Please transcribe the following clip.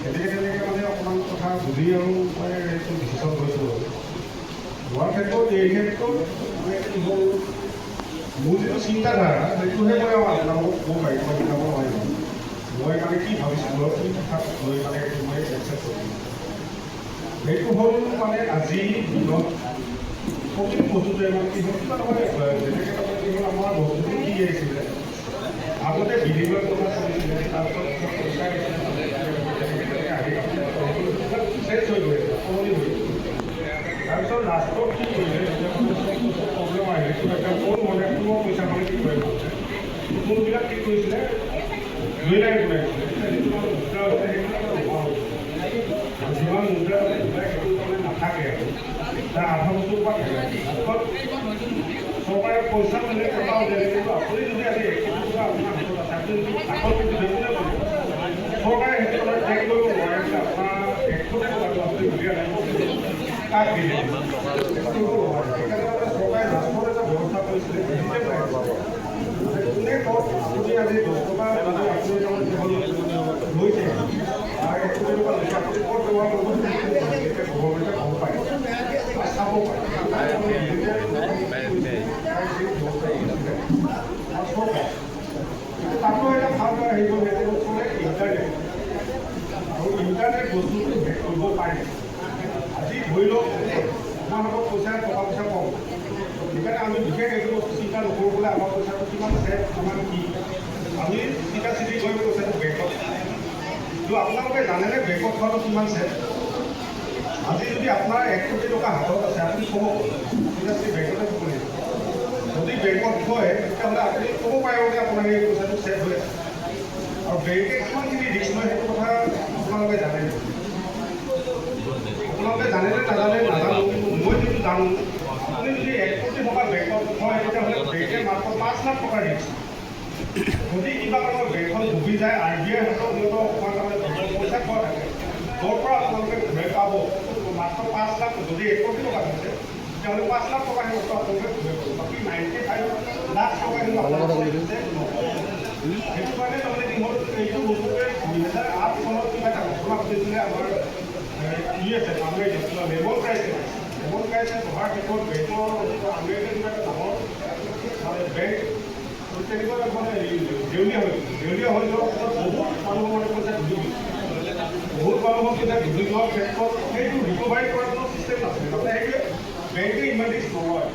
তেনেকৈ মানে অকণমান কথা বুজি আৰু মই এইটো ডিচিশ্যন লৈছোঁ আৰু লোৱাৰ ক্ষেত্ৰত এই ক্ষেত্ৰত মানে কি হ'ল মোৰ যিটো চিন্তাধাৰা সেইটোহে মই আপোনালোকক ক'ব পাৰিম বা শিকাব নোৱাৰিম মই মানে কি ভাবিছিলোঁ কি কথাক লৈ মানে এইটো মই একচেপ্ট কৰিম সেইটো হ'ল মানে আজি দিনত প্ৰতিটো বস্তুটোৱে মানে কি হ'ল কিবা নহয় যেনেকৈ মানে কি হ'ল আমাৰ বস্তুটো কি আহিছিলে আগতে বিনিময় কথা চলিছিলে তাৰপিছত পইচা চেঞ্জ হৈ গৈ আছে সলনি হৈ তাৰপিছত লাষ্টত কি কৰিলে প্ৰব্লেম আহিলে এটা কোন মানে কোনোৱা পইচা মানে কি কৰিব কোনবিলাক কি কৰিছিলে জুৱেলাৰী বনাইছিলে মুদ্ৰা হৈছে সেইবিলাক যিমান মুদ্ৰা সেইটো মানে নাথাকে আৰু তাৰ আধা বস্তুৰ পৰা থাকে চৰকাৰে পইচা মানে টকা উলিয়ালে কিন্তু আপুনি যদি আজি 1 কোটি টকা আপোনাৰ হাতত আছে আপুনি যদি কাষত কিন্তু সেইটোৱে কৰিব চৰকাৰে সেইটো মানে ট্ৰেক কৰিব নোৱাৰে যে আপোনাৰ 1 কোটি টকাটো আপুনি উলিয়াই কাক দিলে সেইকাৰণে চৰকাৰে লাষ্টত এটা ব্যৱস্থা কৰিছিলে কোনে কওক আপুনি আজি 10 টকা আপুনি লৈছে আৰু 1 কোটি টকা লৈছে আপুনি ক'ত ব্যৱহাৰ কৰিব গভৰ্ণমেণ্টে গম পায় চাব পাৰে তাতো এটা ভাল হেৰি হ'ল সেইটো বস্তু মানে ইণ্টাৰনেট আৰু ইণ্টাৰনেট বস্তুটো হেক কৰিব পাৰে আজি ধৰি লওক আমাৰ হাতত পইচা টকা পইচা কম সেইকাৰণে আমি বিশেষ এইটো বস্তু চিন্তা নকৰোঁ বোলে আমাৰ পইচাটো কিমান আছে কিমান কি আমি চিধা চিধি গৈ পইচাটো বেংকত কিন্তু আপোনালোকে জানেনে বেংকত থোৱাটো কিমান চেফ আজি যদি আপোনাৰ 1 কোটি টকা হাতত আছে আপুনি ক'ব চিধা চিধি বেংকতে থ'ব লাগিব যদি বেংকত থয় তেতিয়াহ'লে আপুনি ক'ব পাৰিব যে আপোনাৰ এই পইচাটো ছেভ হৈ আছে আৰু বেংকে কিমানখিনি ৰিস্ক লয় সেইটো কথা আপোনালোকে জানে আপোনালোকে জানেনে নাজানে নাজানো কিন্তু মই যিটো জানো আপুনি যদি 1 কোটি টকা বেংকত থয় তেতিয়াহ'লে বেংকে মাত্ৰ 5 লাখ টকা ৰিস্ক যদি কিবা কাৰণত বেংকখন ডুবি যায় RBI হাতত সিহঁতৰ অকণমান তাৰমানে পইচা পোৱা থাকে য'ৰ পৰা আপোনালোকে ঘূৰাই পাব মাত্ৰ 5 লাখ যদি 1 কোটি টকা থাকে তেতিয়াহ'লে 5 লাখ টকা সিহঁতৰ আপোনালোকে ঘূৰাই পাব বাকী 95 লাখ টকা সেইটো কাৰণে তাৰমানে কি হ'ল এইটো বস্তুটোৱে 2008 চনত কিবা এটা ঘটনা ঘটিছিলে আমাৰ আছে আমাৰ লেবল ক্ৰাইচিছ অহাৰ ক্ষেত্ৰত বেংকৰ আমেৰিকাৰ কিবা এটা ডাঙৰ বেংক তেনেকুৱা মানে দেউলীয়া হৈ যোৱাৰ ক্ষেত্ৰত বহুত মানুহৰ মানে পইচা ডুবি গৈছে বহুত মানুহৰ পইচা ডুবি যোৱাৰ ক্ষেত্ৰত সেইটো ৰিকভাৰী কৰাৰ কোনো চিষ্টেম নাছিলে মানে সেইটোৱে বেংকে ইমান ৰিস্ক নলয়